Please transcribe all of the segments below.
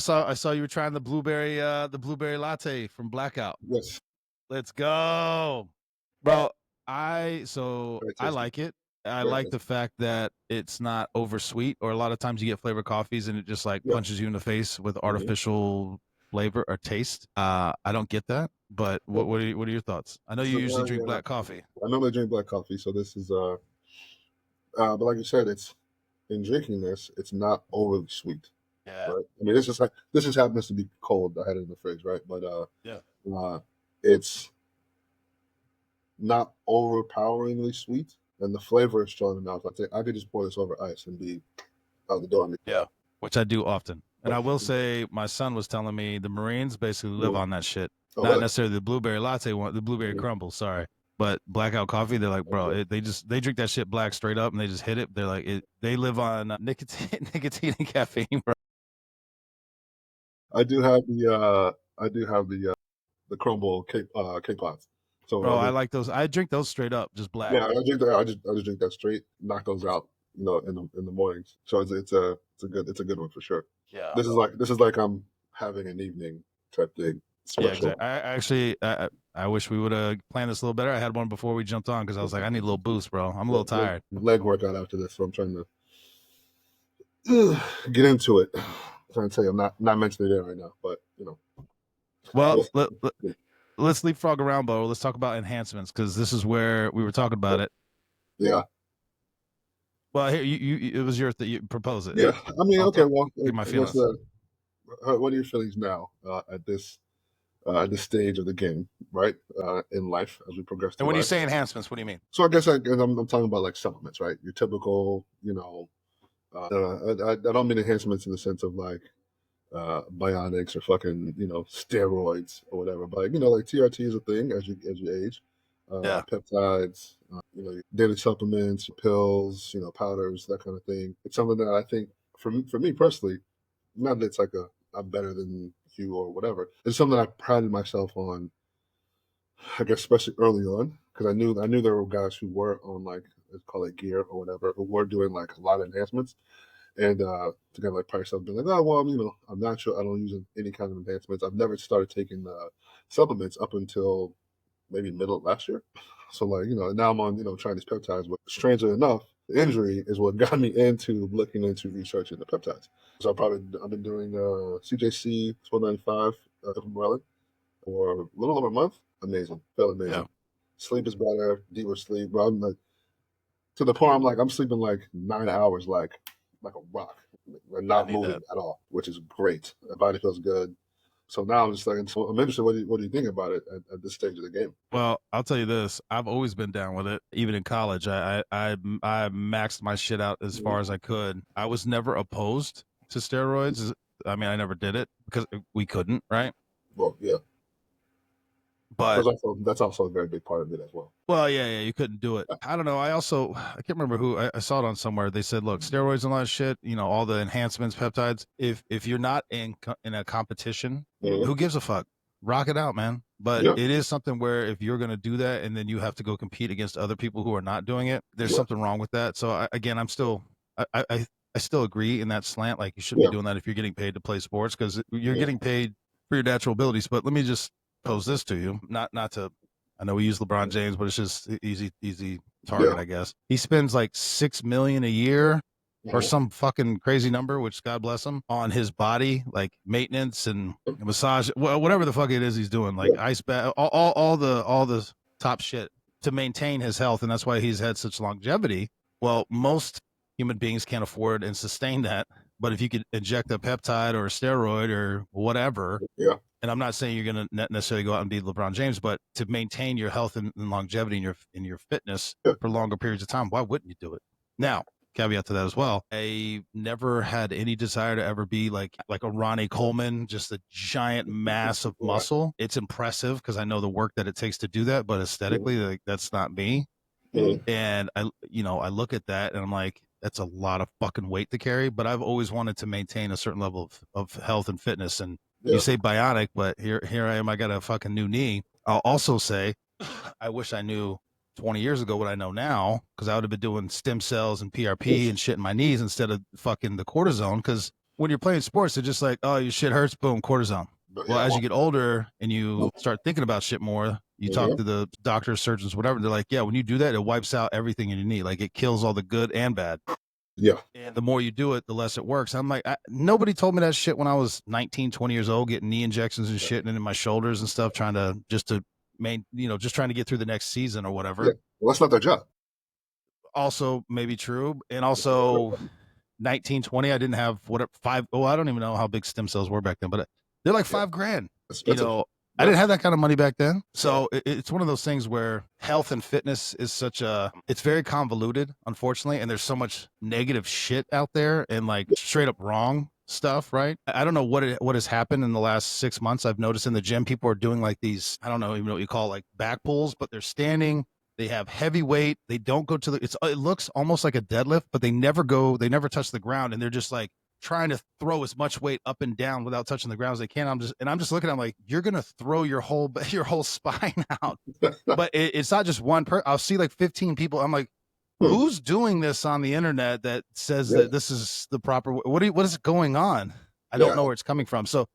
I saw you were trying the blueberry latte from Blackout. Yes. Let's go, bro. I Very tasty. like it. I Very like the tasty. fact that it's not over sweet, or a lot of times you get flavored coffees and it just like Yeah. punches you in the face with Mhm. artificial flavor or taste. I don't get that. But Yeah. what are your thoughts? I know This you is a usually very, drink black coffee. I normally drink black coffee, so this is but like you said, it's in drinking this, it's not overly sweet, Yeah, right? I mean, this just happens to be cold. I had it in the fridge, right? But yeah. uh, it's not overpoweringly sweet, and the flavor is strong enough. I think I could just pour this over ice and be out the door. Yeah, which I do often. And I will say, my son was telling me the Marines basically live Mhm. on that shit. Oh, Not really? necessarily the blueberry latte one, the blueberry Mhm. crumble. Sorry, but blackout coffee. They're like, bro, Okay. they drink that shit black straight up, and they just hit it. They're like, they live on nicotine and caffeine, bro. I do have the crumble cake pots. So Bro, I I just like those. I drink those straight up, just black. yeah, I drink that. I just drink that straight. Knock those out, in the mornings. So it's a good one for sure. Yeah, This is like I'm having an evening type thing. yeah, Special. exactly. I wish we would have planned this a little better. I had one before we jumped on because I was like, I need a little boost, bro. I'm a little tired. Leg workout after this, so I'm trying to get into it. I'm trying to tell you, I'm not mentally there right now, but Well, yes, let's leapfrog around, Bo. Let's talk about enhancements because this is where we were talking about it. yeah, Well, here it was your you propose it. yeah. I mean, okay. Well, Get my what's feelings. what are your feelings now at this stage of the game, right? In life, as we progress And through when you life. say enhancements, what do you mean? So I guess I'm talking about like supplements, right? Your typical, I don't mean enhancements in the sense of like bionics or fucking, steroids or whatever. But like, like TRT is a thing as you age. Yeah, Peptides, your daily supplements, pills, powders, that kind of thing. It's something that I think for me personally, not that it's like I'm better than you or whatever. It's something I prided myself on, I guess, especially early on, because I knew there were guys who were on like, let's call it gear or whatever, who were doing like a lot of enhancements, and to kind of like price yourself, being like, oh well, I'm not sure, I don't use any kind of enhancements. I've never started taking supplements up until maybe middle of last year. So like, now I'm on, trying these peptides. But strangely enough, the injury is what got me into looking into researching the peptides. So I've been doing CJC 1295 Merlin for a little over a month. Amazing, felt yeah, amazing. Sleep is better, deeper sleep. But I'm like, to the point I'm like, I'm sleeping like 9 hours, like a rock, and yeah. I not need moving that. at all, which is great. My body feels good. So now I'm just like, so I'm interested. What do you think about it at this stage of the game? Well, I'll tell you this: I've always been down with it. Even in college, I maxed my shit out as Mhm. far as I could. I was never opposed to steroids. I mean, I never did it because we couldn't, right? Well, yeah, But that's also a very big part of it as well. well, yeah, you couldn't do it. I don't know. I can't remember who I saw it on somewhere. They said, look, steroids and all that shit, all the enhancements, peptides. If you're not in a competition, Mhm. who gives a fuck? Rock it out, man. But Yeah, it is something where if you're gonna do that and then you have to go compete against other people who are not doing it, there's yeah, something wrong with that. So again, I'm still, I still agree in that slant. Like you shouldn't be yeah, doing that if you're getting paid to play sports because you're yeah, getting paid for your natural abilities. But let me just pose this to you, not to I know we use LeBron James, but it's just easy yeah. target, I guess. He spends like 6 million a year or Mhm. some fucking crazy number, which God bless him, on his body, like maintenance and massage, whatever the fuck it is he's doing, like Yeah, ice bath, all the top shit to maintain his health, and that's why he's had such longevity. Well, most human beings can't afford and sustain that, but if you could inject a peptide or a steroid or whatever, yeah, and I'm not saying you're going to necessarily go out and be LeBron James, but to maintain your health and longevity and your fitness yeah, for longer periods of time, why wouldn't you do it? Now, caveat to that as well. I never had any desire to ever be like a Ronnie Coleman, just a giant mass of yeah, muscle. It's impressive because I know the work that it takes to do that, but mhm, aesthetically, like that's not me. mhm, And I look at that and I'm like, that's a lot of fucking weight to carry. But I've always wanted to maintain a certain level of health and fitness. And you yeah, say bionic, but here I am. I got a fucking new knee. I'll also say, I wish I knew 20 years ago what I know now because I would have been doing stem cells and PRP and shit in my knees instead of fucking the cortisone because when you're playing sports, they're just like, oh, your shit hurts, boom, cortisone. But Well, yeah, as you well, get older and you start thinking about shit more, you talk yeah, to the doctors, surgeons, whatever. They're like, yeah, when you do that, it wipes out everything in your knee. Like it kills all the good and bad. yeah, And the more you do it, the less it works. I'm like, nobody told me that shit when I was 19, 20 years old, getting knee injections and shit and in my shoulders and stuff, trying to just trying to get through the next season or yeah. whatever. Well, that's not their job. Also, maybe true. And also, 1920, I didn't have what five. Oh, I don't even know how big stem cells were back then, but they're like Yeah, $5,000. You expensive. know, I Yeah, didn't have that kind of money back then. So it's one of those things where health and fitness is it's very convoluted, unfortunately. And there's so much negative shit out there and like straight up wrong stuff, right? I don't know what has happened in the last 6 months. I've noticed in the gym, people are doing like these, I don't know even know what you call like back pulls, but they're standing. They have heavy weight. They don't go to it looks almost like a deadlift, but they never touch the ground. And they're just like trying to throw as much weight up and down without touching the ground as they can. I'm just looking, I'm like, you're going to throw your whole spine out. But it's not just one person. I'll see like 15 people. I'm like, who's doing this on the internet that says yeah, that this is the proper way? What is going on? I don't yeah. know where it's coming from. So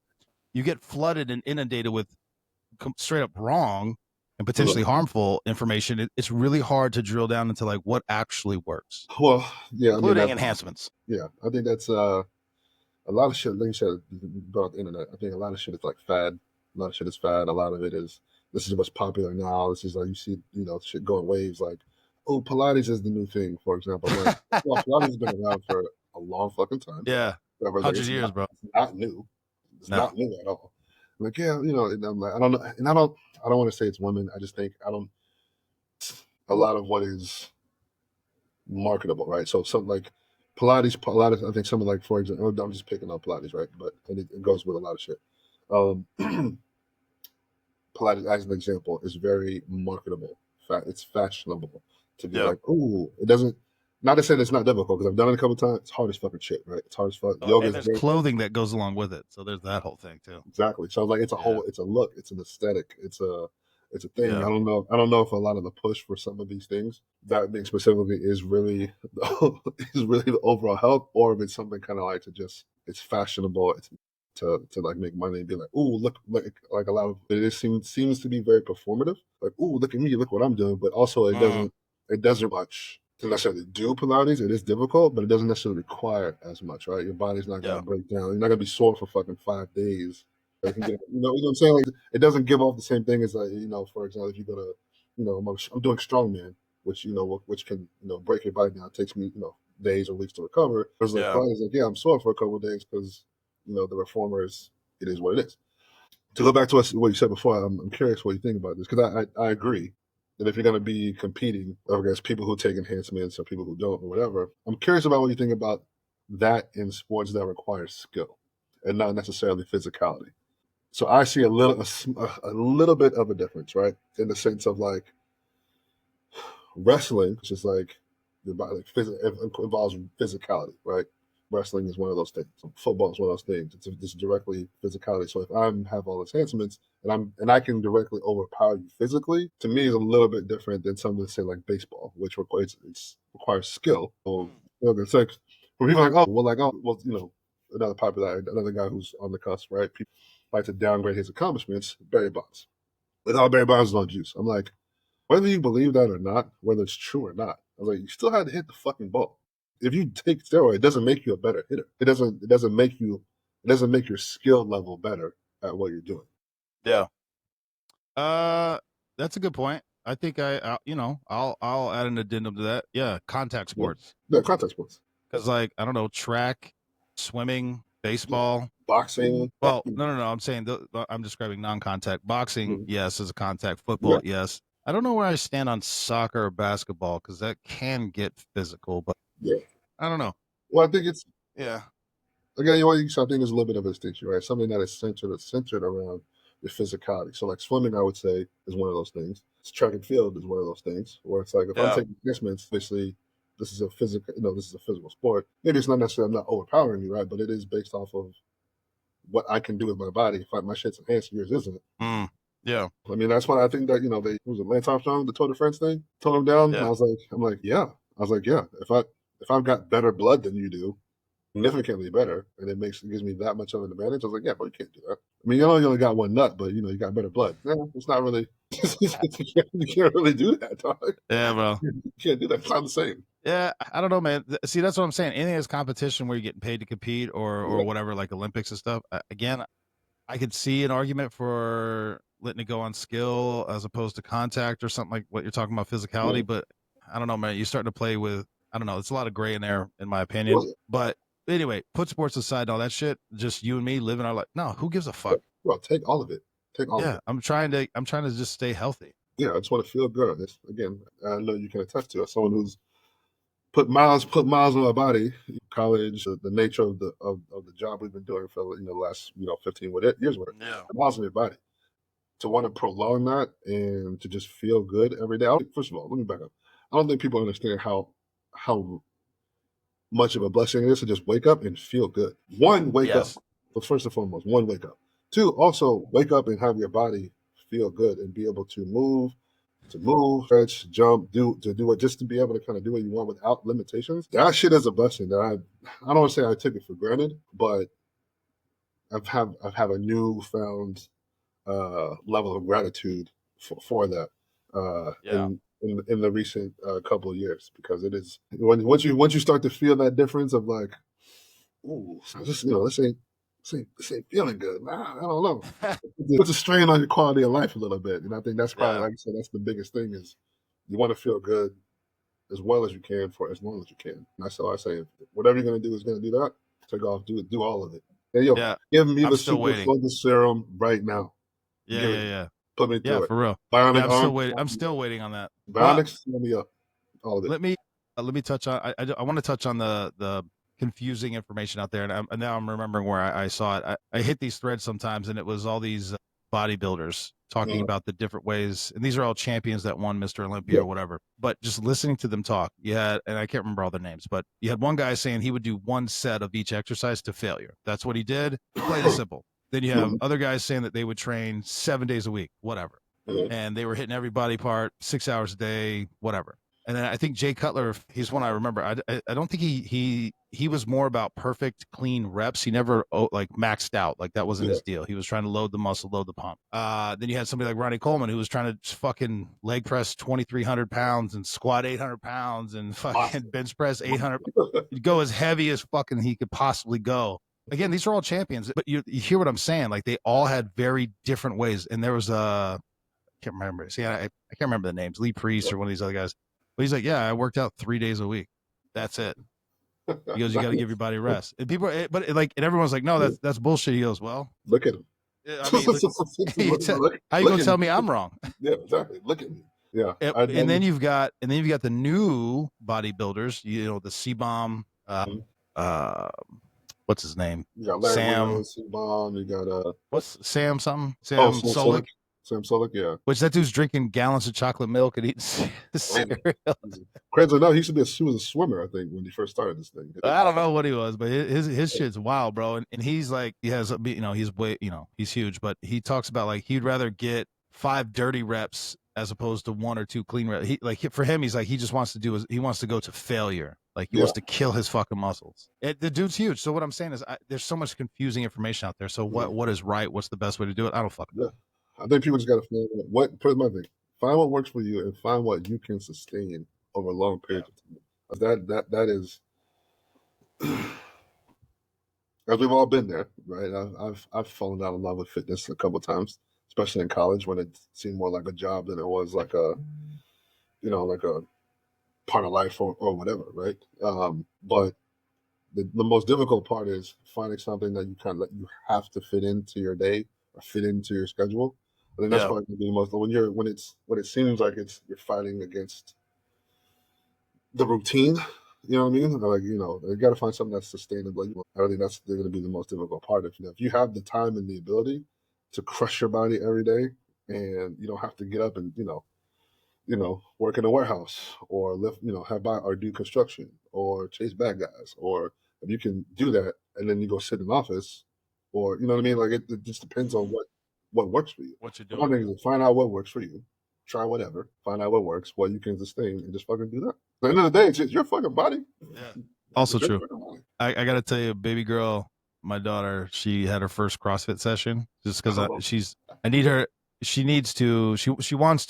you get flooded and inundated with straight up wrong and potentially harmful information. It's really hard to drill down into like what actually works, Well, yeah. I mean, including enhancements. yeah. I think that's a lot of shit. Like you said about the internet. I think a lot of shit is like fad. A lot of shit is fad. A lot of it is this is what's popular now. This is like you see, shit going waves. Like, oh, Pilates is the new thing. For example, I'm like, well, Pilates has been around for a long fucking time. Yeah, Whatever, like, 100 years, bro. it's not new. It's No. not new at all. Like, yeah, and I'm like, I don't know, and I don't want to say it's women. I just think I don't. A lot of what is marketable, right? So something like Pilates. I think something like, for example, I'm just picking on Pilates, right? But it goes with a lot of shit. Um, Pilates, as an example, is very marketable. It's fashionable to be Yeah. like, ooh, it doesn't. Not to say that it's not difficult because I've done it a couple times. It's hard as fucking shit, right? It's hard as fuck. Yoga And is there's very clothing that goes along with it. So there's that whole thing too. exactly. So like, it's a Yeah. whole, it's a look, it's an aesthetic, it's a thing. Yeah. I don't know if a lot of the push for some of these things, that being specifically, is really is really the overall health, or if it's something kind of like to just it's fashionable. It's to like make money and be like, ooh, look, like a lot of it seems to be very performative. Like, ooh, look at me, look what I'm doing. But also, it doesn't much to necessarily do Pilates. It is difficult, but it doesn't necessarily require as much, right? Your body's not gonna Yeah. break down. You're not gonna be sore for fucking 5 days. You know what I'm saying? Like, it doesn't give off the same thing as like, for example, if you go to, I'm doing strongman, which which can break your body down. It takes me days or weeks to recover. There's like Yeah. Pilates, like, yeah, I'm sore for a couple of days because the reformer it is what it is. To go back to what you said before, I'm curious what you think about this because I agree that if you're going to be competing against people who take enhancements or people who don't or whatever, I'm curious about what you think about that in sports that require skill and not necessarily physicality. So I see a little bit of a difference, right? In the sense of like wrestling, which is like your body, it involves physicality, right? Wrestling is one of those things. Football is one of those things. It's directly physicality. So if I have all enhancements and I can directly overpower you physically, to me is a little bit different than something say like baseball, which requires skill. So it's like when people are like, oh, well, another guy who's on the cusp, right? People like to downgrade his accomplishments. Barry Bonds. Without Barry Bonds is on juice. I'm like, whether you believe that or not, whether it's true or not, I was like, you still had to hit the fucking ball. If you take steroid, it doesn't make you a better hitter. It doesn't make your skill level better at what you're doing. Yeah. That's a good point. I think I'll add an addendum to that. Yeah, contact Yeah, sports. yeah, contact sports. Because like I don't know, track, swimming, Yeah. baseball. Boxing. Well, no. I'm saying I'm describing non-contact. Boxing, Mhm. yes, is a contact. Football, Yeah, yes. I don't know where I stand on soccer or basketball because that can get physical, but yeah. I don't know. Well, I think it's Yeah, again, I think there's a little bit of a distinction, right? Something that is centered around your physicality. So, like swimming, I would say is one of those things. Track and field is one of those things where it's like if I'm yeah, taking enhancements, obviously this is a physical sport. Maybe it's not necessarily I'm not overpowering you, right? But it is based off of what I can do with my body. If my shit's enhanced, yours isn't. yeah, I mean, that's why I think that they was it Lance Armstrong, the Tour de France thing, tone him down. And yeah, I'm like, yeah. I was like, yeah. If I've got better blood than you do, significantly better, and it gives me that much of an advantage. I was like, yeah, but you can't do that. I mean, you know, you only got one nut, but you know, you got better blood. No, it's not really. You can't really do that, dog. Yeah, bro. You can't do that. It's not the same. Yeah, I don't know, man. See, that's what I'm saying. Anything that's competition where you're getting paid to compete or Yeah. whatever, like Olympics and stuff. Again, I could see an argument for letting it go on skill as opposed to contact or something like what you're talking about, Yeah. physicality. But I don't know, man. You're starting to play with, I don't know. It's a lot of gray in there, in my opinion. Well, But anyway, put sports aside and all that shit. Just you and me living our life. No, who gives a fuck? well, take all of it. Take all of Yeah, it. I'm trying to just stay healthy. Yeah, I just want to feel good. Again, I know you can attest to it. Someone who's put miles on my body. College, the nature of the job we've been doing for the last 15 years worth, Yeah. miles on your body. To want to prolong that and to just feel good every day. First of all, let me back up. I don't think people understand how much of a blessing it is to just wake up and feel good. One, wake up. Yes. But first and foremost, one, wake up. Two, also wake up and have your body feel good and be able to move, stretch, jump, do it, just to be able to kind of do what you want without limitations. That shit is a blessing that I don't want to say I took it for granted, but I've have a newfound level of gratitude for that Yeah. in the recent couple of years, because it is once you start to feel that difference of like, ooh, so this ain't feeling good. Nah, I don't know. It puts a strain on your quality of life a little bit, and I think that's probably, Yeah. like I said, that's the biggest thing is you want to feel good as well as you can for as long as you can. And that's all I say. Whatever you're gonna do is gonna do that. Take off, do all of it. Hey, yo, Yeah. give me I'm the still super waiting. focus serum right now. Yeah, Give it yeah, to me. yeah. Put me Yeah, through it. for real. Yeah, Bionic I'm still arm, waiting. I'm still waiting on that. Well, bionics, sign me up. All of it. let me touch on. I want to touch on the confusing information out there, and now I'm remembering where I saw it. I hit these threads sometimes, and it was all these bodybuilders talking Uh, about the different ways, and these are all champions that won Mr. Olympia yeah, or whatever. But just listening to them talk, you had, and I can't remember all their names, but you had one guy saying he would do one set of each exercise to failure. That's what he did. Plain and simple. Then you have mhm, other guys saying that they would train 7 days a week, whatever, mhm. and they were hitting every body part 6 hours a day, whatever. And then I think Jay Cutler, he's one I remember. I don't think he was more about perfect clean reps. He never like maxed out. Like that wasn't Yeah, his deal. He was trying to load the muscle, load the pump. Then you had somebody like Ronnie Coleman who was trying to just fucking leg press 2,300 pounds and squat 800 pounds and fucking monster. bench press 800. He'd go as heavy as fucking he could possibly go. Again, these are all champions, but you hear what I'm saying? Like they all had very different ways. And there was a can't remember. See, I can't remember the names. Lee Priest or one of these other guys. But he's like, yeah, I worked out 3 days a week. That's it. He goes, you got to give your body rest. And people, but like, and everyone's like, no, that's bullshit. He goes, well, Look at him. I mean, look, how you Look gonna at tell me. me I'm wrong? Yeah, exactly. Look at me. Yeah, I And then done. you've got the new bodybuilders. You know, the C-bomb. Uh, what's his name? You got Larry Sam. Williams, Bomb. You got What's Sam? Something. oh, Sam Sam Solik. Solik. Sam Solik, yeah. Which that dude's drinking gallons of chocolate milk and eating Man, cereal. crazy enough, he was a swimmer, I think, when he first started this thing. I don't know what he was, but his shit's wild, bro. And he's like, he has, he's way, he's huge, but he talks about like he'd rather get 5 dirty reps as opposed to 1 or 2 clean reps. For him, he's like, he just wants to he wants to go to failure. Like he Yeah. wants to kill his fucking muscles. The dude's huge. So what I'm saying is, there's so much confusing information out there. So what is right? What's the best way to do it? I don't fucking know. Yeah. I think people just got to find put my thing. Find what works for you and find what you can sustain over long Yeah. periods of time. That is, as we've all been there, right? I've fallen out of love with fitness a couple of times, especially in college when it seemed more like a job than it was like like a part of life or whatever, right? But the most difficult part is finding something that you have to fit into your day or fit into your schedule. I think that's Yeah. probably the most when it seems like you're fighting against the routine. You know what I mean? Like you got to find something that's sustainable. I think that's going to be the most difficult part. If you have the time and the ability to crush your body every day, and you don't have to get up and work in a warehouse or lift, or do construction or chase bad guys, or if you can do that and then you go sit in office, or you know what I mean, like it just depends on what works for you. What you're The one doing. thing is to find out what works for you, try whatever, find out what works, what you can sustain, and just fucking do that. At the end of the day, it's your fucking body. Yeah. Also true. I got to tell you, baby girl, my daughter, she had her first CrossFit session just because I need her. She needs to. She needs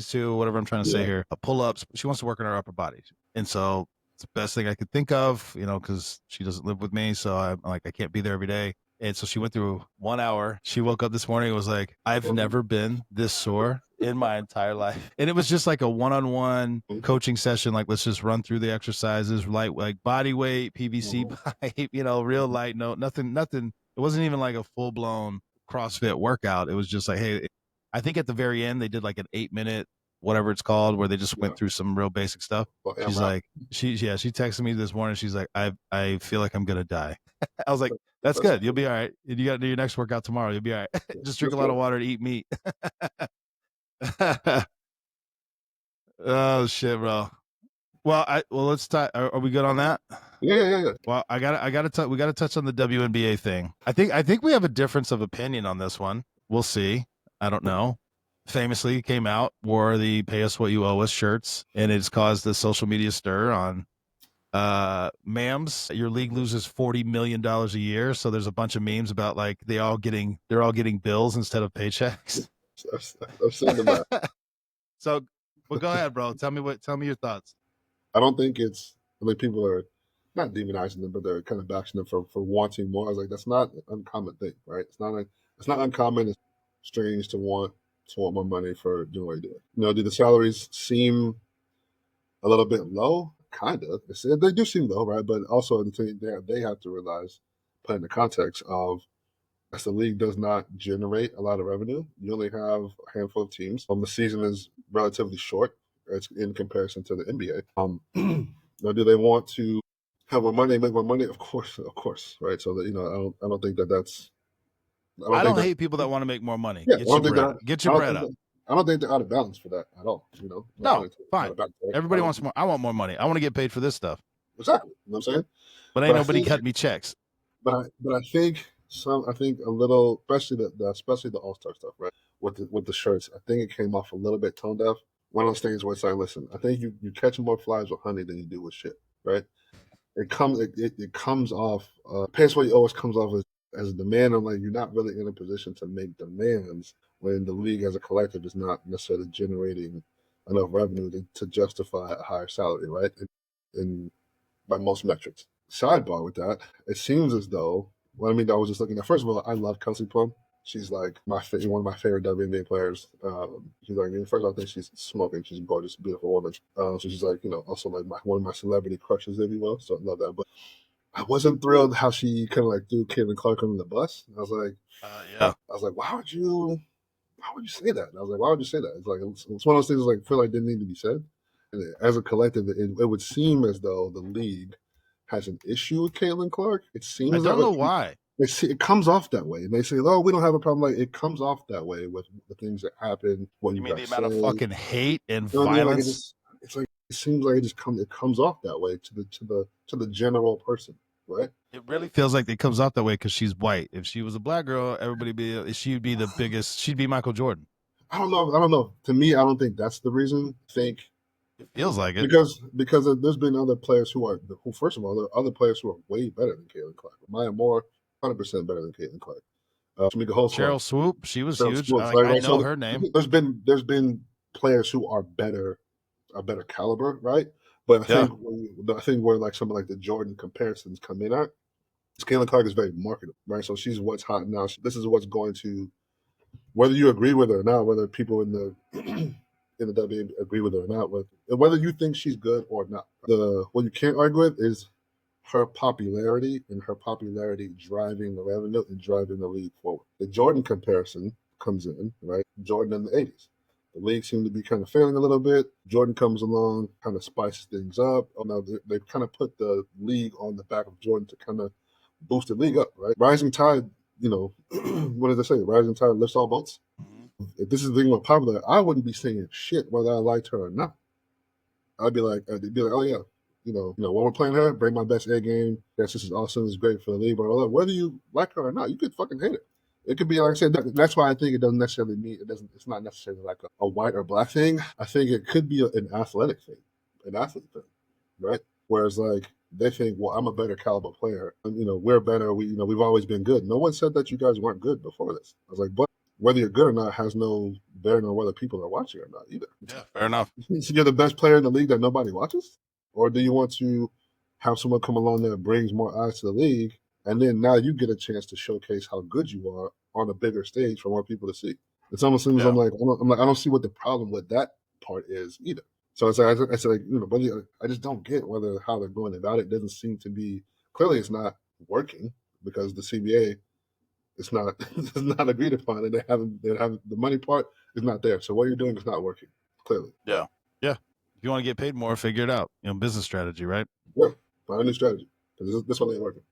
to. Whatever I'm trying to say here. Pull ups. She wants to work on her upper body, and so it's the best thing I could think of. Because she doesn't live with me, so I'm like I can't be there every day. And so she went through 1 hour. She woke up this morning and was like, I've never been this sore in my entire life. And it was just like a one-on-one coaching session. Like, let's just run through the exercises, like body weight, PVC pipe, real light note, nothing. It wasn't even like a full-blown CrossFit workout. It was just like, hey, I think at the very end, they did like an 8-minute, whatever it's called, where they just went through some real basic stuff. She's like, she texted me this morning. She's like, I feel like I'm going to die. I was like, that's good. You'll be all right. You got to do your next workout tomorrow. You'll be all right. Just drink a lot of water and eat meat. Oh shit, bro. Well, let's talk. Are we good on that? Yeah. Well, we got to touch on the WNBA thing. I think we have a difference of opinion on this one. We'll see. I don't know. Famously came out, wore the "Pay Us What You Owe Us" shirts, and it's caused the social media stir on. Ma'ams, your league loses $40 million a year, so there's a bunch of memes about like they're all getting bills instead of paychecks. I've seen them. So, well, go ahead, bro. Tell me your thoughts. I don't think it's. I mean, people are not demonizing them, but they're kind of bashing them for wanting more. I was like, that's not an uncommon thing, right? It's not uncommon. It's strange to want more money for doing what you're doing. Do the salaries seem a little bit low? Kind of. They do seem low, right? But also they have to realize, put in the context of, as the league does not generate a lot of revenue, you only have a handful of teams. The season is relatively short. It's in comparison to the NBA. Now, do they want to have more money, make more money? Of course, right? So that I don't think that's. I don't hate people that want to make more money. Yeah, Get your bread up. I don't think they're out of balance for that at all. No, fine. Everybody wants more. I want more money. I want to get paid for this stuff. Exactly. You know what I'm saying? But ain't nobody cut me checks. But I think a little, especially the All-Star stuff, right? With the shirts, I think it came off a little bit tone deaf. One of those things where it's like, listen, I think you catch more flies with honey than you do with shit, right? It comes off. Pay what you always comes off as a demand. I'm like, you're not really in a position to make demands when the league as a collective is not necessarily generating enough revenue to justify a higher salary, right? In by most metrics. Sidebar with that, it seems as though. Well, I mean, I was just looking at. First of all, I love Kelsey Plum. She's like one of my favorite WNBA players. She's like, first I think she's smoking. She's a gorgeous, beautiful woman. So she's like, also like one of my celebrity crushes, if you will. So I love that. But I wasn't thrilled how she kind of like threw Caitlin Clark under the bus. I was like, yeah. I was like, why would you say that? And I was like, why would you say that? It's like it's one of those things like I feel like didn't need to be said. And as a collective, it would seem as though the league has an issue with Caitlin Clark. It seems. I don't know why. It comes off that way. And they say, oh, we don't have a problem. Like, it comes off that way with the things that happen. What you mean the amount of fucking hate and violence? It's like it seems like it comes off that way to the general person, right? It really feels like it comes off that way because she's white. If she was a black girl, she'd be the biggest. She'd be Michael Jordan. I don't know. To me, I don't think that's the reason. I think it feels like it because there's been other players who first of all, there are other players who are way better than Caitlin Clark. Maya Moore, 100% better than Caitlin Clark. Tamika Holtzclaw, Cheryl Swoop, she was huge. I know her name. There's been players who are a better caliber, right? But I think where like some of like the Jordan comparisons come in at, Caitlin Clark is very marketable, right? So she's what's hot now. This is what's going to, whether you agree with her or not, whether people in the in the WNBA agree with her or not, whether you think she's good or not. What you can't argue with is her popularity and her popularity driving the revenue and driving the league forward. The Jordan comparison comes in, right? Jordan in the 80s. The league seemed to be kind of failing a little bit. Jordan comes along, kind of spices things up. Now they kind of put the league on the back of Jordan to kind of boost the league up, right? Rising tide, what did they say? Rising tide lifts all boats. If this is the thing more popular, I wouldn't be saying shit whether I liked her or not. I'd be like, oh yeah, when we're playing her, bring my best A game. Yes, this is awesome. It's great for the league. But whether you like her or not, you could fucking hate it. It could be, like I said, that's why I think it doesn't necessarily mean it's not necessarily like a white or black thing. I think it could be an athletic thing, an athlete thing, right? Whereas like they think, well, I'm a better caliber player. And, we're better. We've always been good. No one said that you guys weren't good before this. I was like, but whether you're good or not has no bearing on whether people are watching or not either. Yeah, fair enough. So you're the best player in the league that nobody watches? Or do you want to have someone come along that brings more eyes to the league, and then now you get a chance to showcase how good you are on a bigger stage for more people to see? It's almost seems Yeah. I don't see what the problem with that part is either. So it's like I said, like, but I just don't get how they're going about it. It doesn't seem to be clearly it's not working because the CBA it's not it's not agreed upon, and they haven't the money part is not there. So what you're doing is not working clearly. Yeah. If you want to get paid more, figure it out. Business strategy, right? Yeah, find a new strategy because this one ain't working.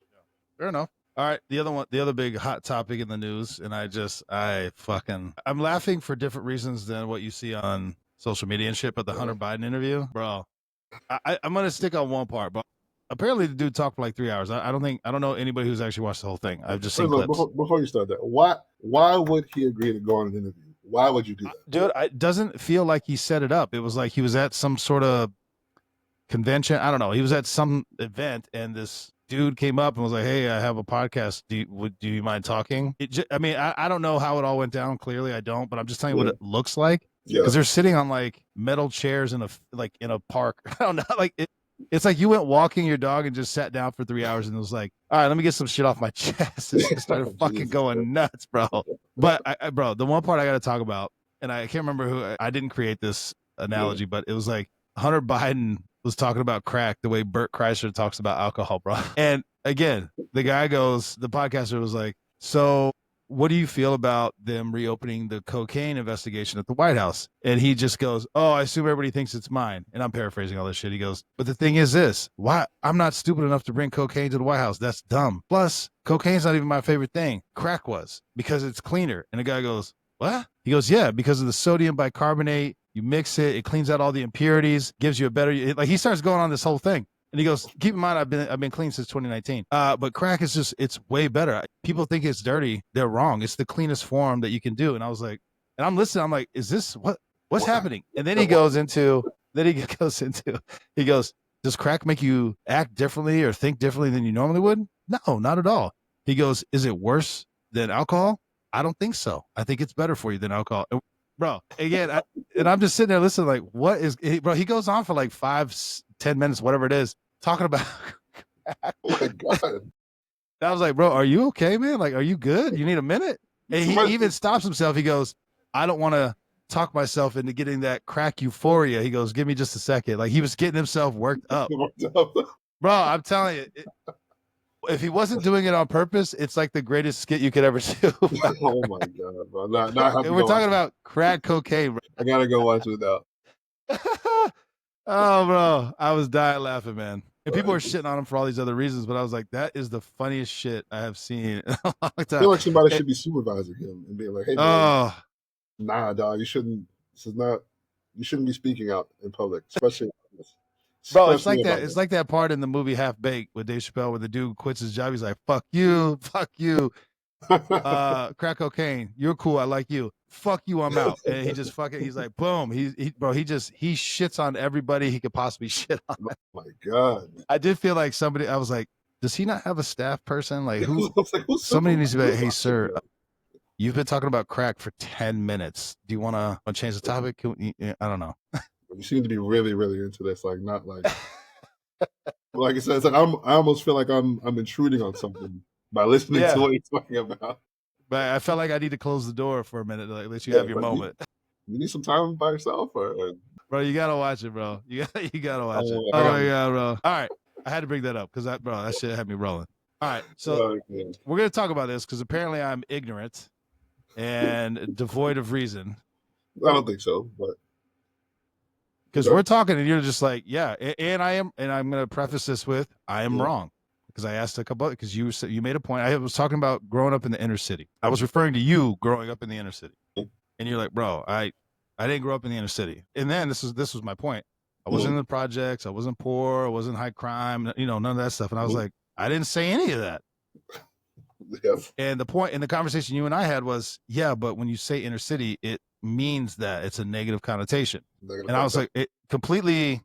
Fair enough. All right, the other big hot topic in the news, and I'm laughing for different reasons than what you see on social media and shit. But the Hunter Biden interview, bro, I'm gonna stick on one part, but apparently the dude talked for like 3 hours. I don't know anybody who's actually watched the whole thing. I've just seen clips. Before you start that, why would he agree to go on an interview? Why would you do that, dude? It doesn't feel like he set it up. It was like he was at some sort of convention. I don't know. He was at some event, and this dude came up and was like, "Hey, I have a podcast. Do you mind talking?" I don't know how it all went down. Clearly, I don't. But I'm just telling you what it looks like because they're sitting on like metal chairs in a park. I don't know. Like it's like you went walking your dog and just sat down for 3 hours and it was like, all right, let me get some shit off my chest. And she started fucking going nuts, bro. But bro, the one part I got to talk about, and I can't remember who. I didn't create this analogy, but it was like Hunter Biden was talking about crack the way Bert Kreischer talks about alcohol, bro. And again, the podcaster was like, so what do you feel about them reopening the cocaine investigation at the White House? And he just goes, oh, I assume everybody thinks it's mine. And I'm paraphrasing all this shit. He goes, but the thing is this, why? I'm not stupid enough to bring cocaine to the White House. That's dumb. Plus, cocaine's not even my favorite thing. Crack was, because it's cleaner. And the guy goes, what? He goes, yeah, because of the sodium bicarbonate. You mix it, it cleans out all the impurities, gives you a better, like he starts going on this whole thing. And he goes, keep in mind, I've been clean since 2019. But crack is it's way better. People think it's dirty. They're wrong. It's the cleanest form that you can do. And I was like, and I'm listening. I'm like, is this what's happening? And then he goes, does crack make you act differently or think differently than you normally would? No, not at all. He goes, is it worse than alcohol? I don't think so. I think it's better for you than alcohol. Bro, again, I'm just sitting there listening, like, what is, bro? He goes on for like 5-10 minutes, whatever it is, talking about. Oh my god! I was like, bro, are you okay, man? Like, are you good? You need a minute? And he even stops himself. He goes, I don't want to talk myself into getting that crack euphoria. He goes, give me just a second. Like he was getting himself worked up. Bro, I'm telling you. If he wasn't doing it on purpose, it's like the greatest skit you could ever do. Oh my god, bro! We're talking about crack cocaine, bro. I gotta go watch it now. Oh, bro, I was dying laughing, man. And people were shitting on him for all these other reasons, but I was like, that is the funniest shit I have seen in a long time. I feel like somebody should be supervising him and being like, "Hey, man, nah, dog, you shouldn't. This is not. You shouldn't be speaking out in public, especially." Bro, it's like that. It's like that part in the movie Half Baked with Dave Chappelle where the dude quits his job. He's like, fuck you. Crack cocaine. You're cool. I like you. Fuck you. I'm out. And he just he's like, boom. He shits on everybody he could possibly shit on. Oh my God. I did feel like I was like, does he not have a staff person? Like somebody needs to be like, hey, sir, you've been talking about crack for 10 minutes. Do you want to change the topic? I don't know. You seem to be really, really into this. Like, not like, like I said, it's like I almost feel like I'm intruding on something by listening to what you're talking about. But I felt like I need to close the door for a minute to let you have your moment. You need some time by yourself, or bro, you gotta watch it, bro. You gotta watch it. Oh my god, bro! All right, I had to bring that up because that shit had me rolling. All right, so we're gonna talk about this because apparently I'm ignorant and devoid of reason. I don't think so, but. Because we're talking and you're just like, yeah, and I am, and I'm going to preface this with, I am wrong. Because I asked a couple, because you made a point. I was talking about growing up in the inner city. I was referring to you growing up in the inner city. And you're like, bro, I didn't grow up in the inner city. And then this was my point. I wasn't in the projects. I wasn't poor. I wasn't high crime, none of that stuff. And I was like, I didn't say any of that. Yes. And the point in the conversation you and I had was, yeah, but when you say inner city, it means that it's a negative connotation. And I was like, it completely,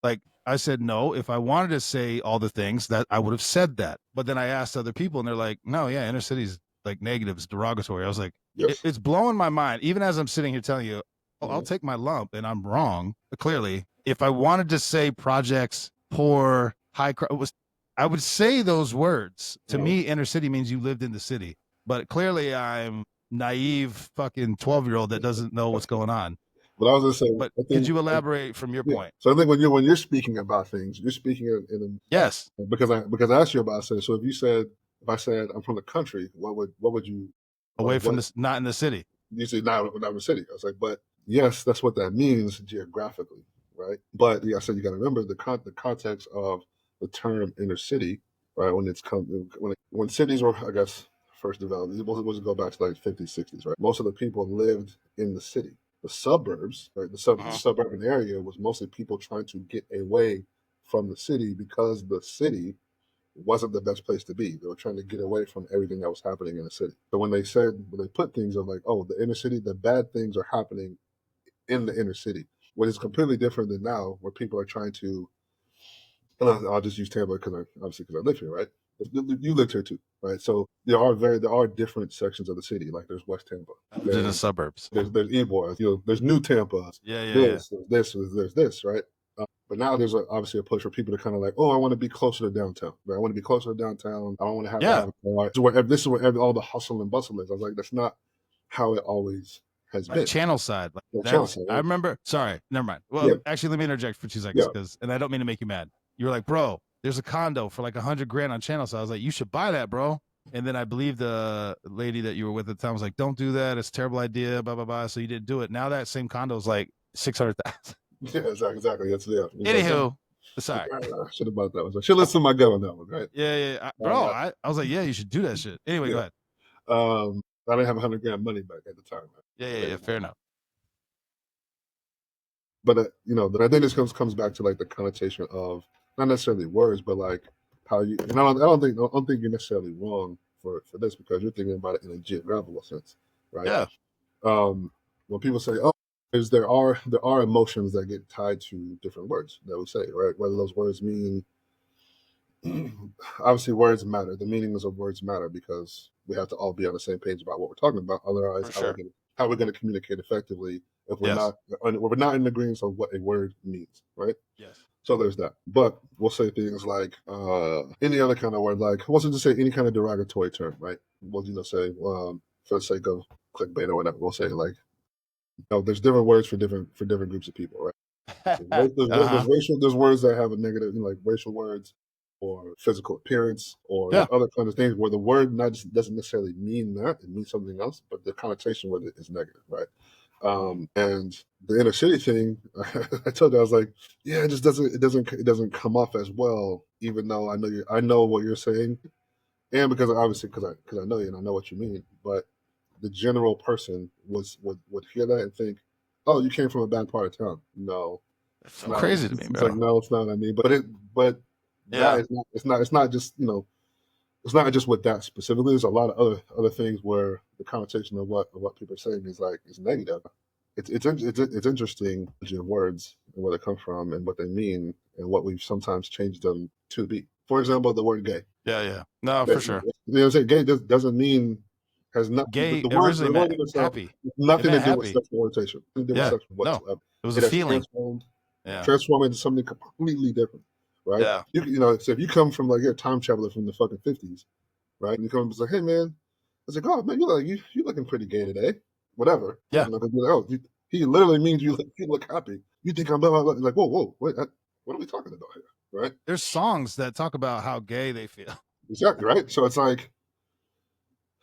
like, I said, no, if I wanted to say all the things that I would have said that. But then I asked other people and they're like, no, yeah, inner city's like negatives, derogatory. I was like, Yes. it's blowing my mind. Even as I'm sitting here telling you, I'll Mhm. take my lump and I'm wrong. Clearly, if I wanted to say projects, poor, high crime, I would say those words. To me, inner city means you lived in the city. But clearly I'm naive fucking 12-year-old that doesn't know what's going on. But I was gonna say, But I could think, you elaborate from your yeah. point? So I think when you're speaking about things, you're speaking in Yes. because I asked you about, I said, so if I said I'm from the country, what would you Away from what this, not in the city. you say not in the city? I was like, but yes, that's what that means geographically, right? But yeah, I said you got to remember the context of the term inner city, right? When cities were, I guess, first developed, it was go back to like 50s, 60s, right? Most of the people lived in the city. The suburbs, right? The suburban area was mostly people trying to get away from the city because the city wasn't the best place to be. They were trying to get away from everything that was happening in the city. So when they put things of like, oh, the inner city, the bad things are happening in the inner city, what is completely different than now, where people are trying to. And I'll just use Tampa because I live here, right? You lived here too, right? So there are different sections of the city. Like there's West Tampa, I lived in the there's suburbs. there's Ybor, there's New Tampa, Yeah, yeah, yeah. there's this, right? But now there's obviously a push for people to kind of like, oh, I want to be closer to downtown. Right? I want to be closer to downtown. I don't want to have to Yeah. have a car. This is where all the hustle and bustle is. I was like, that's not how it always has Like been. channel side. Like The channel that's side, I right? remember. Sorry, never mind. Well, Yeah, actually, let me interject for 2 seconds yeah, because, and I don't mean to make you mad. You were like, bro, there's a condo for like 100 grand on channel side. I was like, you should buy that, bro. And then I believe the lady that you were with at the time was like, don't do that. It's a terrible idea. Blah blah blah. So you didn't do it. Now that same condo is like 600,000. yeah, exactly. That's yeah. It's like, Anywho, sorry. I should have bought that one. I should listen to my gut on that one, right? Yeah, yeah, bro. I was like, yeah, you should do that shit. Anyway, go Yeah. ahead. I didn't have 100 grand money back at the time. Yeah, yeah, yeah. Fair enough. But but I think this comes back to like the connotation of not necessarily words, but like how you. And I don't think you're necessarily wrong for this because you're thinking about it in a geographical sense, right? Yeah, When people say, "Oh," there are emotions that get tied to different words that we say, right? Whether those words mean obviously words matter. The meanings of words matter because we have to all be on the same page about what we're talking about. Otherwise, for sure. how we're going to communicate effectively if Yes, we're not in agreement on what a word means, right? yes. So there's that. But we'll say things like any other kind of word, like wasn't to say any kind of derogatory term, right? We'll say for the sake of clickbait or whatever, we'll say like there's different words for different groups of people, right? Uh-huh. There's words that have a negative, like racial words or physical appearance, or Yeah. there's other kinds of things where the word not just doesn't necessarily mean that, it means something else, but the connotation with it is negative, right? And the inner city thing, I told you, I was like, yeah, it just doesn't come off as well, even though I know what you're saying, and because obviously because I know you and I know what you mean, but the general person would hear that and think, oh, you came from a bad part of town. No, It's it's so not. crazy to me, It's like bro. no, it's not. I mean, but that Yeah. is not. It's not just it's not just with that specifically. There's a lot of other things where the connotation of what people are saying is negative. It's interesting your words and where they come from and what they mean and what we've sometimes changed them to be. For example, the word gay. Yeah, yeah. No, for You sure. know what I'm saying? Gay doesn't mean has not Gay the originally word meant in itself happy. has It nothing to meant do with happy. sexual orientation. Nothing to do with Yeah. sexual No. whatsoever. It was a It has feeling. Yeah. transformed into something completely different, right? Yeah. So if you come from like you're a time traveler from the fucking 50s, right? And you come and it's like, hey man, I was like, oh man, you looking pretty gay today, whatever. Yeah. Because you're like, oh, he literally means you look happy. You think I'm blah, blah, blah. Like whoa, wait, what are we talking about here, right? There's songs that talk about how gay they feel. Exactly, right. So it's like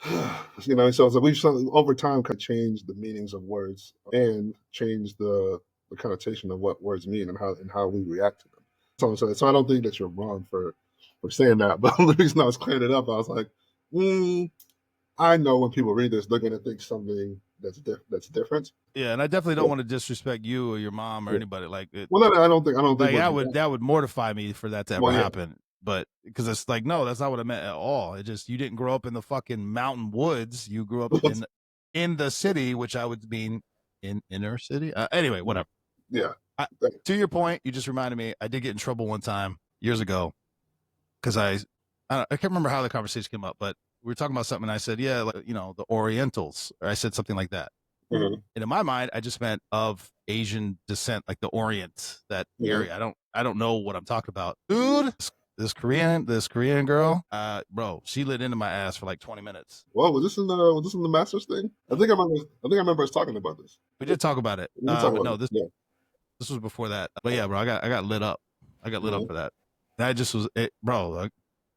so it's like over time kind of changed the meanings of words and changed the connotation of what words mean and how we react to them. So I don't think that you're wrong for saying that. But the reason I was clearing it up, I was like, I know when people read this, they're going to think something that's different. Yeah, and I definitely don't Yeah, want to disrespect you or your mom or yeah. anybody. Like it, Well, no, I don't think like what that you would got. that would mortify me for that to ever Well, yeah, happen. But because it's like, no, that's not what I meant at all. It just you didn't grow up in the fucking mountain woods. You grew up in the city, which I would mean in inner city. Anyway, whatever. yeah. To your point, you just reminded me. I did get in trouble one time years ago because I can't remember how the conversation came up, but we were talking about something, and I said, "Yeah, like, the Orientals," or I said something like that. Mm-hmm. And in my mind, I just meant of Asian descent, like the Orient, that Mm-hmm. area. I don't know what I'm talking about, dude. This Korean girl, bro, she lit into my ass for like 20 minutes. Well, was this in the Masters thing? I think I remember us talking about this. We did talk about it, We did talk but about no, this. this Yeah. this was before that. But yeah, bro, I got lit up. I got lit up Mm-hmm. for that. That just was it, bro.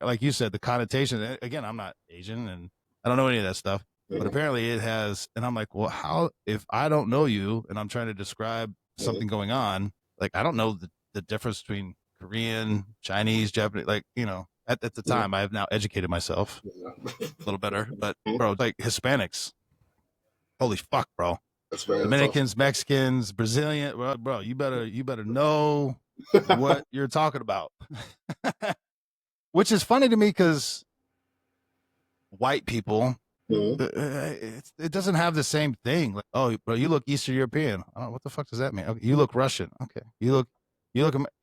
Like you said, the connotation. Again, I'm not Asian, and I don't know any of that stuff. But Mm-hmm. apparently, it has. And I'm like, well, how if I don't know you, and I'm trying to describe Mm-hmm. something going on, like I don't know the difference between Korean, Chinese, Japanese. Like at the Mm-hmm. time, I have now educated myself Yeah. a little better. But Mhm. bro, like Hispanics, holy fuck, bro. That's awesome. Dominicans, Mexicans, Brazilian, bro, you better know what you're talking about. Which is funny to me because white people, Mm-hmm. it doesn't have the same thing. Like, oh, bro, you look Eastern European. Oh, what the fuck does that mean? Okay, you look Russian. Okay, you look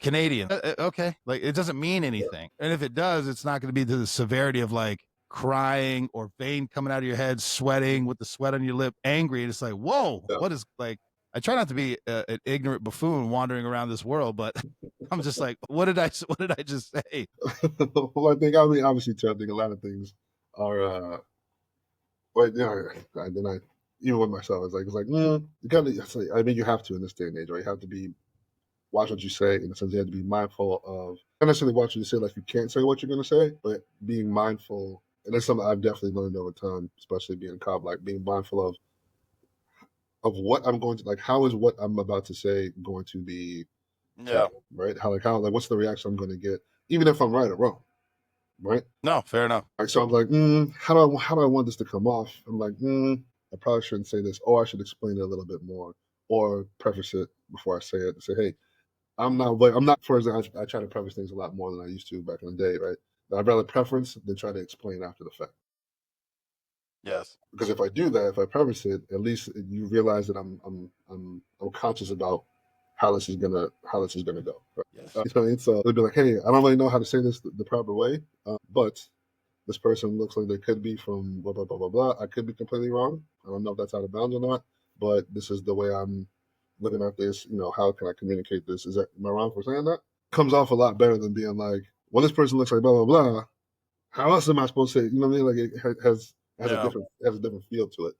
Canadian. Okay, like it doesn't mean anything. And if it does, it's not going to be to the severity of like crying or vein coming out of your head, sweating with the sweat on your lip, angry. And it's like, whoa, Yeah. what is like? I try not to be an ignorant buffoon wandering around this world, but I'm just like, what did I just say? Well, I mean, obviously, too, I think a lot of things are, well, then even with myself, it's like, you gotta, I mean, you have to in this day and age, right? You have to watch what you say, in the sense you have to be mindful of, not necessarily watch what you say, like you can't say what you're going to say, but being mindful, and that's something I've definitely learned over time, especially being a cop, like being mindful of what I'm going to, like, how is what I'm about to say going to be Yeah. taken, right? Like, what's the reaction I'm going to get, even if I'm right or wrong, right? No, fair enough. Like, so I'm like, how do I want this to come off? I'm like, I probably shouldn't say this, or I should explain it a little bit more, or preface it before I say it. And say, hey, I'm not. For example, I try to preface things a lot more than I used to back in the day, right? I'd rather preference than try to explain after the fact. Yes. Because if I do that, if I preface it, at least you realize that I'm conscious about how this is gonna go. Right? Yes. You know what I mean? So they'd be like, hey, I don't really know how to say this the proper way, but this person looks like they could be from blah blah blah blah blah. I could be completely wrong. I don't know if that's out of bounds or not, but this is the way I'm looking at this. How can I communicate this? Am I wrong for saying that? Comes off a lot better than being like, well, this person looks like blah blah blah. How else am I supposed to say? You know what I mean? Like it has a Yeah. different feel to it.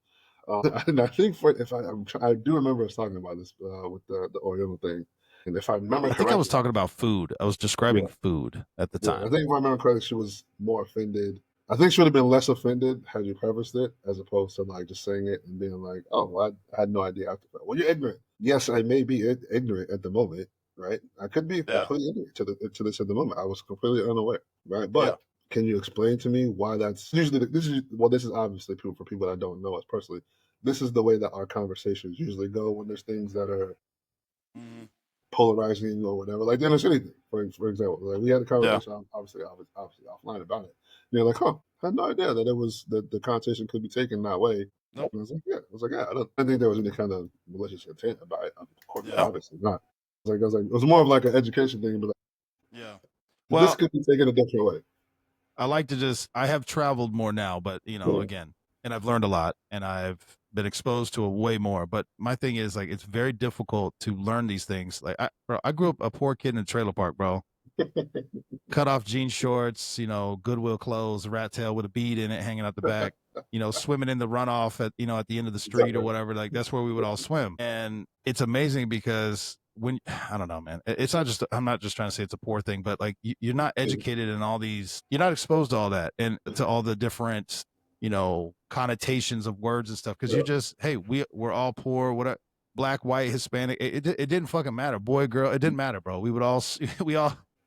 And I think for if I do remember us talking about this with the Oriental thing, and if I remember I think I was correctly, talking about food. I was describing yeah, food at the yeah, I time. think if I remember correctly, she was more offended. I think she would have been less offended had you prefaced it, as opposed to like just saying it and being like, "Oh, well, I had no idea after that." Well, you're ignorant. Yes, I may be ignorant at the moment, right? I could be Yeah. completely ignorant to this at the moment. I was completely unaware, right? Yeah. But can you explain to me why that's usually this is obviously for people that don't know us personally. This is the way that our conversations usually go when there's things that are Mhm. polarizing or whatever. Like Dennis anything, for example. Like we had a Yeah. conversation obviously offline about it. And you're like, huh, I had no idea that it was that the conversation could be taken that way. Nope. And I was like, yeah. I was like, yeah, I didn't think there was any kind of malicious intent about it. Of course, Yeah. obviously not. I was like, it was more of like an education thing, but Yeah. like, this Well, could be taken a different way. I like to I have traveled more now, but Yeah. again, and I've learned a lot and I've been exposed to a way more. But my thing is like, it's very difficult to learn these things. Like, I grew up a poor kid in a trailer park, bro. Cut off jean shorts, Goodwill clothes, rat tail with a bead in it hanging out the back, swimming in the runoff at the end of the street or Exactly. whatever. Like that's where we would all swim. And it's amazing because when I don't know, man, it's not just, I'm not just trying to say it's a poor thing, but like you're not educated in all these, you're not exposed to all that and to all the different, connotations of words and stuff. Cause Yeah. you just, hey, we're all poor, whatever. Black, white, Hispanic, it didn't fucking matter. Boy, girl, it didn't matter, bro. We would all,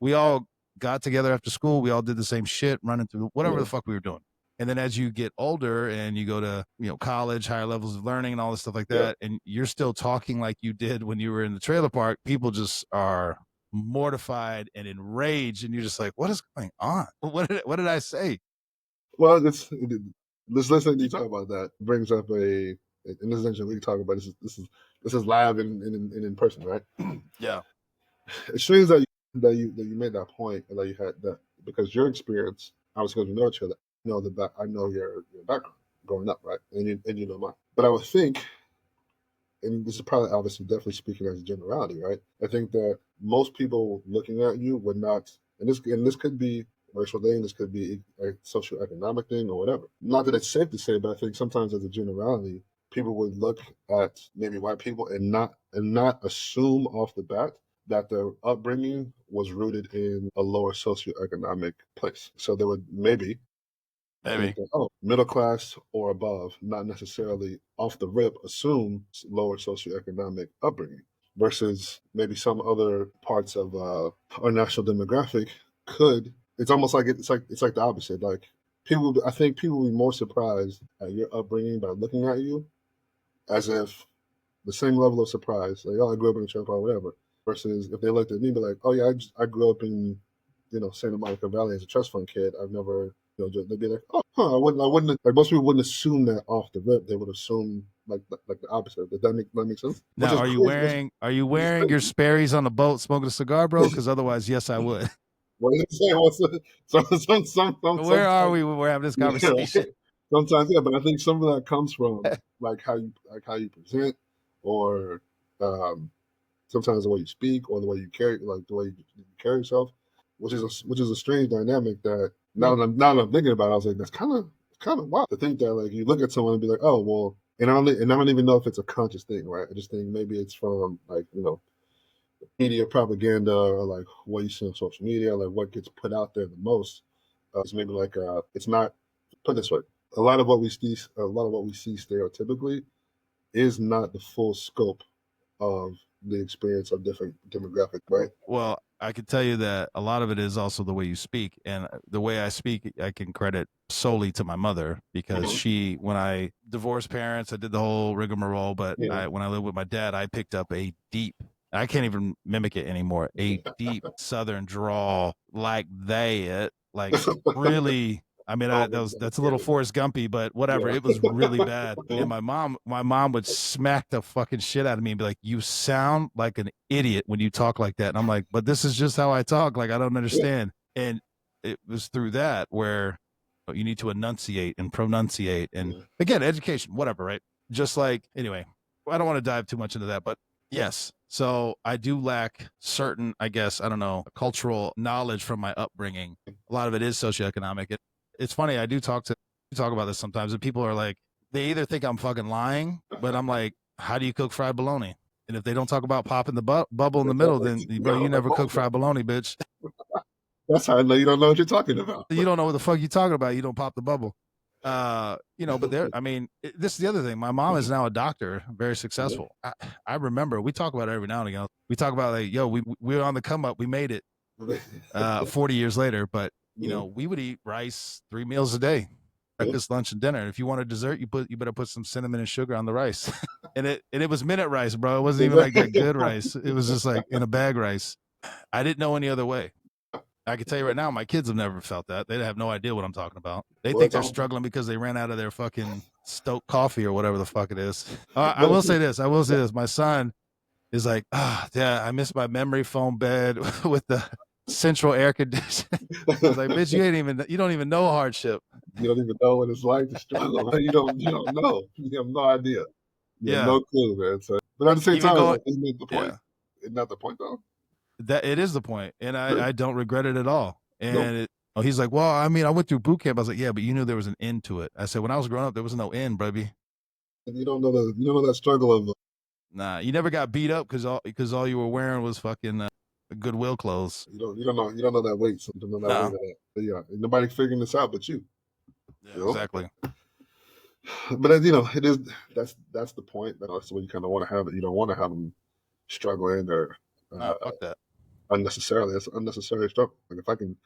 we all got together after school. We all did the same shit, running through whatever Yeah. the fuck we were doing. And then as you get older and you go to, college, higher levels of learning and all this stuff like Yeah. that, and you're still talking like you did when you were in the trailer park, people just are mortified and enraged. And you're just like, what is going on? What did I say? Well, this listening to you talk about that brings up in this essentially we can talk about this is this is live and in person, right? Yeah. It's strange that you made that point and that you had that because your experience, I was going to know each other. I know your background growing up, right? And you know mine. But I would think, and this is probably obviously definitely speaking as a generality, right? I think that most people looking at you would not, and this could be a racial thing, this could be a socioeconomic thing or whatever. Not that it's safe to say, but I think sometimes as a generality, people would look at maybe white people and not assume off the bat that their upbringing was rooted in a lower socioeconomic place. So they would maybe Maybe. think that, oh, middle class or above, not necessarily off the rip assume lower socioeconomic upbringing versus maybe some other parts of our national demographic could. It's almost like it's like the opposite. Like I think people will be more surprised at your upbringing by looking at you as if the same level of surprise, like, oh, I grew up in a church or whatever, versus if they looked at me, be like, oh yeah, I grew up in, Santa Monica Valley as a trust fund kid. I've never, they'd be like, oh, huh, I wouldn't, like most people wouldn't assume that off the rip. They would assume like the opposite. Does that make sense? Which Now, is are you crazy. wearing Which is your crazy. Sperry's on the boat smoking a cigar, bro? Because otherwise, yes, I would. What is it saying? Where are Sometimes, we when we're having this yeah, conversation? sometimes, yeah, but I think some of that comes from like how you present, or um, sometimes the way you speak or the way you carry, like the way you carry yourself, which is a strange dynamic that now that I'm thinking about it, I was like, that's kind of wild to think that like you look at someone and be like, oh well, and I don't even know if it's a conscious thing, right? I just think maybe it's from like media propaganda or like what you see on social media, like what gets put out there the most. It's maybe like it's not put this way. A lot of what we see stereotypically is not the full scope of the experience of different demographic, right? Well, I can tell you that a lot of it is also the way you speak, and the way I speak, I can credit solely to my mother because Mhm. when I divorced parents, I did the whole rigmarole. But Yeah. when I lived with my dad, I picked up a deep. I can't even mimic it anymore. A deep Southern drawl, like like really. I mean, Oh, that's a little Forrest Gumpy, but whatever. yeah. It was really bad. And my mom would smack the fucking shit out of me and be like, "You sound like an idiot when you talk like that." And I'm like, "But this is just how I talk. Like, I don't Yeah. understand." And it was through that where you need to enunciate and pronunciate, and Yeah. again, education, whatever, right? Just like anyway, I don't want to dive too much into that, but yes. So I do lack certain, I guess, I don't know, cultural knowledge from my upbringing. A lot of it is socioeconomic. It's funny. I do talk about this sometimes, and people are like, they either think I'm fucking lying, but I'm like, how do you cook fried bologna? And if they don't talk about popping the bubble in the middle, then bro, you never cook fried bologna, bitch. That's how I know you don't know what you're talking about. You don't know what the fuck you talking about. You don't pop the bubble. But there. I mean, this is the other thing. My mom is now a doctor, very Yeah. successful. I remember we talk about it every now and again. We talk about like, yo, we're on the come up. We made it. 40 years later, but Yeah. we would eat rice 3 meals a day, Yeah. breakfast, lunch, and dinner. If you want a dessert, you better put some cinnamon and sugar on the rice. And it was minute rice, bro. It wasn't even like that good rice. It was just like in a bag rice. I didn't know any other way. I can tell you right now, my kids have never felt that. They have no idea what I'm talking about. They Well, think it's they're all, struggling because they ran out of their fucking Stoke coffee or whatever the fuck it is. I but will say this. I will say this. My son is like, yeah, I miss my memory foam bed with the central air conditioning. I was like, bitch, you don't even know hardship. you don't even know what it's like to struggle. Man. You don't know. You have no idea. You have Yeah. no clue, man. So, but at the same Even time, going, like, isn't it the point? yeah, Isn't that the point, though? that it is the point, and Yeah. I don't regret it at all. Nope. He's like, well, I mean, I went through boot camp. I was like, yeah, but you knew there was an end to it. I said, when I was growing up, there was no end, baby. And you don't know that struggle of Nah, you never got beat up because all you were wearing was fucking Goodwill clothes. you don't know that weight. So you don't know that weight of No. that. But yeah, ain't nobody figuring this out but you. Yeah, You know. exactly. But it is that's the point. That's what you kind of want to have it. You don't want to have them struggling or uh, Nah, fuck that. unnecessarily. It's unnecessary struggle. Like if I can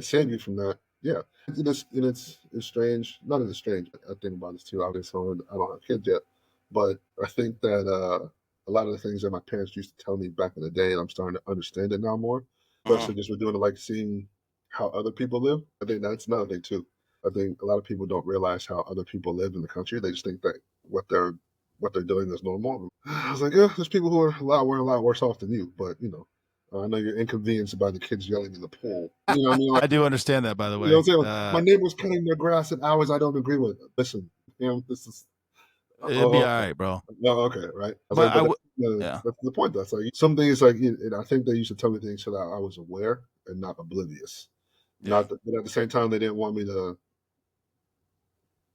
save you from that, yeah. It's strange. Not as strange. I think about this too. Obviously, I don't have kids yet, but I think that a lot of the things that my parents used to tell me back in the day, and I'm starting to understand it now more. Mhm. Especially just with doing it, like seeing how other people live. I think that's another thing too. I think a lot of people don't realize how other people live in the country. They just think that what they're what they're doing is normal. I was like, yeah, there's people who are a lot worse off than you, but I know you're inconvenienced by the kids yelling in the pool. You know what I mean? Like, I do understand that, by the you know way. what I'm saying? My neighbor's cutting their grass at hours I don't agree with. Listen, this is It'd be all okay. right, bro. No, okay, right. I was But like, I but would, yeah, that's the point. That's like some things like and I think they used to tell me things so that I was aware and not oblivious. yeah. Not that, but at the same time, they didn't want me to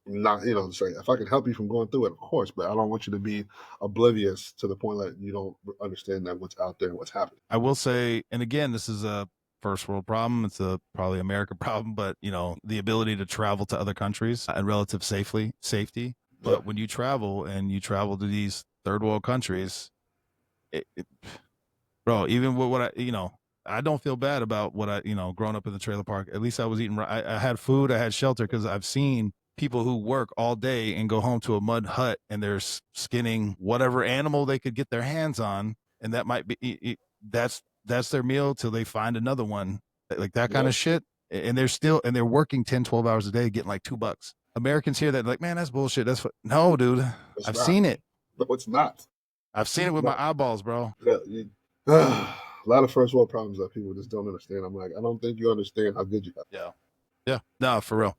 not say if I can help you from going through it, of course, but I don't want you to be oblivious to the point that you don't understand that what's out there and what's happening. I will say, and again, this is a first world problem. It's a probably American problem, but the ability to travel to other countries and relative safety. Yeah, But when you travel and you travel to these third world countries, it, bro, even with what I don't feel bad about what growing up in the trailer park. At least I was eating right. I had food, I had shelter, because I've seen people who work all day and go home to a mud hut and they're skinning whatever animal they could get their hands on, and that might be that's their meal till they find another one, like that kind yeah, of shit. And they're working 10, 12 hours a day getting like $2. Americans hear that like, man, that's bullshit. No, dude. it's I've not. seen it. No, it's not. I've seen it with No. my eyeballs, bro. Yeah, a lot of first world problems that people just don't understand. I'm like, I don't think you understand how good you got. Yeah. Yeah. No, for real.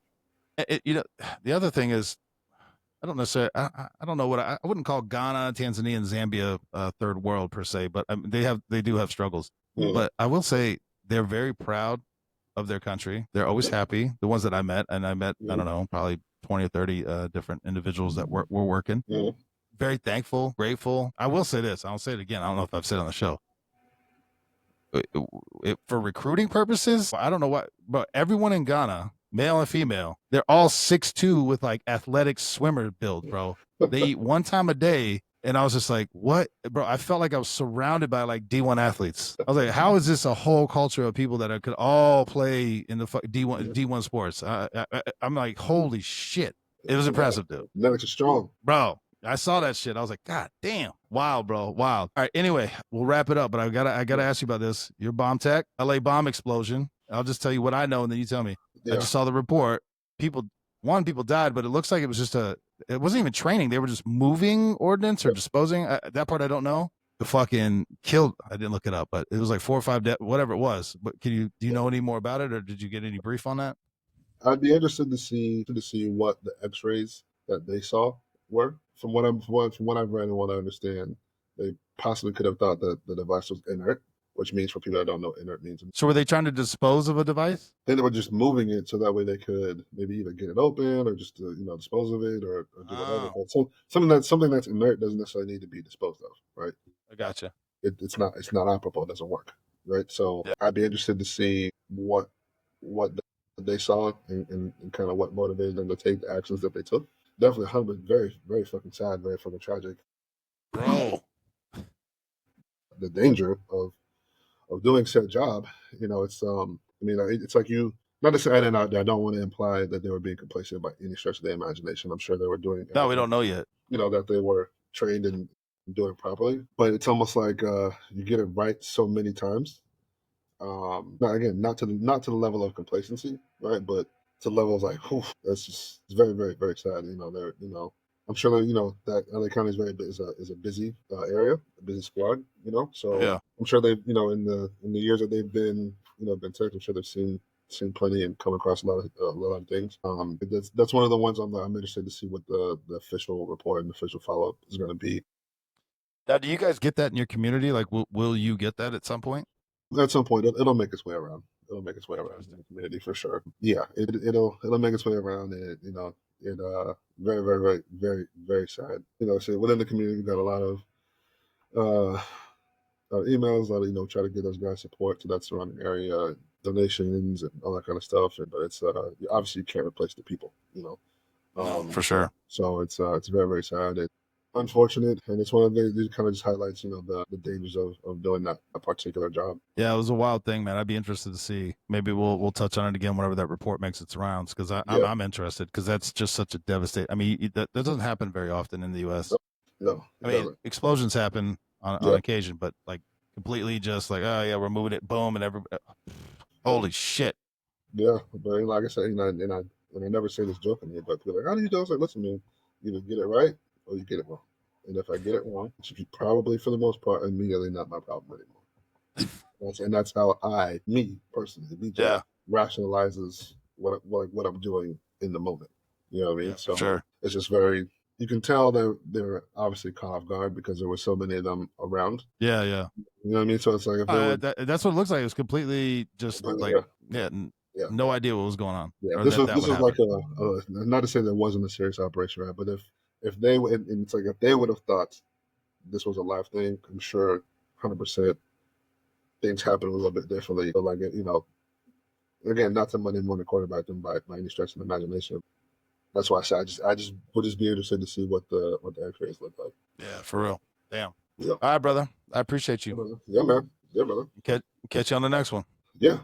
The other thing is, I don't necessarily, I don't know what I wouldn't call Ghana, Tanzania, and Zambia third world per se, but they do have struggles. Mm, But I will say they're very proud of their country. They're always happy. The ones that I met, and I met, I mm, don't know, probably 20 or 30 different individuals that were working. mm. Very thankful, grateful. I will say this. I'll say it again. I don't know if I've said it on the show. For recruiting purposes, I don't know what, but everyone in Ghana, male and female, they're all 6'2" with like athletic swimmer build, bro. They eat one time a day. And I was just like, what, bro? I felt like I was surrounded by like D1 athletes. I was like, how is this a whole culture of people that could all play in the D1 sports? I'm like, holy shit. It was impressive, dude. Genetics are strong. Bro, I saw that shit. I was like, God damn. Wild, bro. Wild. All right. Anyway, we'll wrap it up, but I gotta ask you about this. Your bomb tech, LA bomb explosion. I'll just tell you what I know and then you tell me. I Yeah. just saw the report. People died, but it looks like it was just it wasn't even training. They were just moving ordnance or disposing. That part I don't know. The fucking killed. I didn't look it up, but it was like 4 or 5 whatever it was. But do you know any more about it, or did you get any brief on that? I'd be interested to see what the X-rays that they saw were. From what I've read and what I understand, they possibly could have thought that the device was inert, which means for people that don't know, inert means So were they trying to dispose of a device? then they were just moving it so that way they could maybe either get it open or just dispose of it or do whatever. Oh, But something that's inert doesn't necessarily need to be disposed of, right? I gotcha. It's not operable. It doesn't work, right? So Yeah. I'd be interested to see what they saw and kind of what motivated them to take the actions that they took. Definitely, 100, very very fucking sad, very fucking tragic. Bro. The danger of doing said job, it's I mean, it's like you. Not to say I don't want to imply that they were being complacent by any stretch of their imagination. I'm sure they were doing No, we everything, don't know yet. that they were trained in doing properly. But it's almost like you get it right so many times. Now again, not to the level of complacency, right? But to levels like, whew, that's just it's very, very, very sad. They're I'm sure that that LA County is a busy area, a busy squad. So Yeah. I'm sure they've in the years that they've been been tech, I'm sure they've seen plenty and come across a lot of things. That's one of the ones I'm interested to see what the official report and official follow up is going to be. Now, do you guys get that in your community? Like, will you get that at some point? At some point, it'll make its way around. It'll make its way around in Interesting. the community for sure. Yeah, it'll make its way around, and it very very very very very sad. So within the community, we've got a lot of uh emails, a lot of try to get those guys support to that surrounding area, donations, and all that kind of stuff. But it's obviously you can't replace the people. No, Um, for sure. so it's very very sad and unfortunate, and it's one of these kind of just highlights the dangers of doing that particular job. Yeah, it was a wild thing, man. I'd be interested to see. Maybe we'll touch on it again whenever that report makes its rounds, because I'm Yeah, I'm interested, because that's just such a devastating. I mean, that doesn't happen very often in the U.S. no, I it mean, doesn't. explosions happen on Yeah, occasion, but like completely just like, oh yeah, we're moving it, boom, and holy shit. yeah, but like I said, and I never say this jokingly, but people are like, how do you do? I was like, listen, man, either get it right or you get it wrong. And if I get it wrong, it should be probably, for the most part, immediately not my problem anymore. And that's how me personally, Yeah. rationalizes what I'm doing in the moment. You know what I mean? Yeah, So sure. it's just very. You can tell they're obviously caught off guard because there were so many of them around. Yeah, yeah. You know what I mean? So it's like if they would, that's what it looks like. It was completely just like, yeah, no idea what was going on. yeah. Or This that was that this would was happen. like not to say there wasn't a serious operation, right? But if they would, and it's like if they would have thought this was a live thing, I'm sure 100% things happen a little bit differently. But like again, not to Monday morning quarterback them by any stretch of the imagination. That's why I said I just would just be interested to see what the X-rays look like. Yeah, for real. Damn. Yeah. All right, brother. I appreciate you. Yeah, man. Yeah, brother. Catch you on the next one. Yeah.